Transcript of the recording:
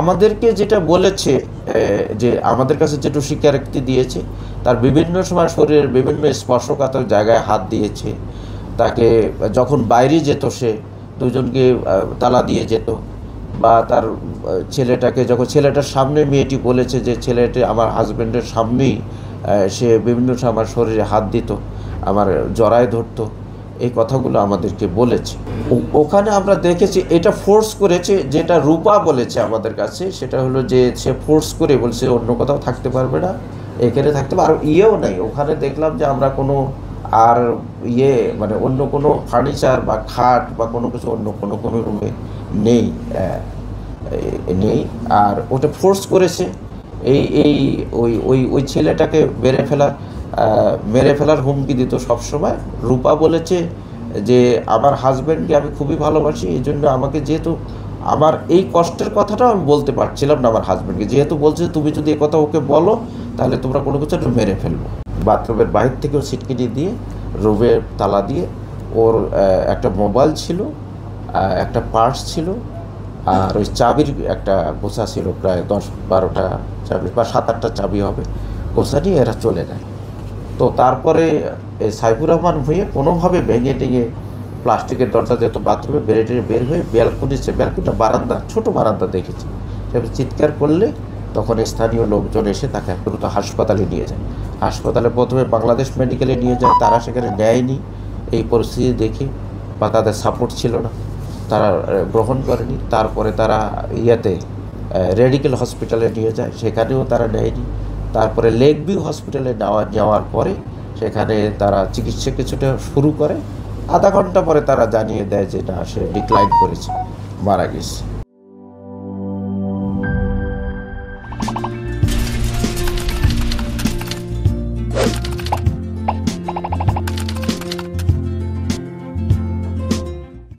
আমাদেরকে যেটা বলেছে, যে আমাদের কাছে যেটু স্বীকারোক্তি দিয়েছে, তার বিভিন্ন সময় শরীরের বিভিন্ন স্পর্শকাতর জায়গায় হাত দিয়েছে। তাকে যখন বাইরে যেত সে দুজনকে তালা দিয়ে যেত, বা তার ছেলেটাকে যখন ছেলেটার সামনে মেয়েটি বলেছে যে ছেলেটি আমার হাজব্যান্ডের সামনেই সে বিভিন্ন সময় আমার শরীরে হাত দিত, আমার জড়ায় ধরতো, এই কথাগুলো আমাদেরকে বলেছে। ওখানে আমরা দেখেছি এটা ফোর্স করেছে, যেটা রূপা বলেছে আমাদের কাছে, সেটা হলো যে সে ফোর্স করে বলছে অন্য কোথাও থাকতে পারবে না, এখানে থাকতে পারবে। আর ইয়েও নেই ওখানে, দেখলাম যে আমরা কোনো আর মানে অন্য কোনো ফার্নিচার বা খাট বা কোনো কিছু অন্য কোনো রুমে নেই, নেই। আর ওটা ফোর্স করেছে এই এই ওই ওই ওই ছেলেটাকে মেরে ফেলার হুমকি দিত সবসময়। রূপা বলেছে যে আমার হাজব্যান্ডকে আমি খুবই ভালোবাসি, এই জন্য আমাকে, যেহেতু আমার এই কষ্টের কথাটাও আমি বলতে পারছিলাম না আমার হাজব্যান্ডকে, যেহেতু বলছে তুমি যদি এ কথা ওকে বলো তাহলে তোমরা কোনো কিছু একটা মেরে ফেলবো। বাথরুমের বাহির থেকেও ছিটকিনি দিয়ে, রুমের তালা দিয়ে, ওর একটা মোবাইল ছিল, একটা পার্স ছিল, আর ওই চাবির একটা গোছা ছিল, প্রায় 10-12টা চাবি বা 7-8টা চাবি হবে, গোছা নিয়ে এরা চলে যায়। তো তারপরে সাইফুর রহমান ভুঁইয়া কোনোভাবে ভেঙে টেঙে প্লাস্টিকের দরজা যেত বাথরুমে বের হয়ে ব্যালকনিটা বারান্দা, ছোটো বারান্দা দেখেছি, সেখানে চিৎকার করলে তখন স্থানীয় লোকজন এসে তাকে দ্রুত হাসপাতালে নিয়ে যায়। হাসপাতালে প্রথমে বাংলাদেশ মেডিকেলে নিয়ে যায়, তারা সেখানে নেয়নি এই পরিস্থিতি দেখে, বা তাদের সাপোর্ট ছিল না, তারা গ্রহণ করেনি। তারপরে তারা রেডিকেল হসপিটালে নিয়ে যায়, সেখানেও তারা নেয়নি। তারপরে লেক ভিউ হসপিটালে যাওয়ার পরে সেখানে তারা চিকিৎসা কিছুটা শুরু করে, আধা ঘন্টা পরে তারা জানিয়ে দেয় যে না, সে ডিক্লাইন করেছে, মারা গেছে।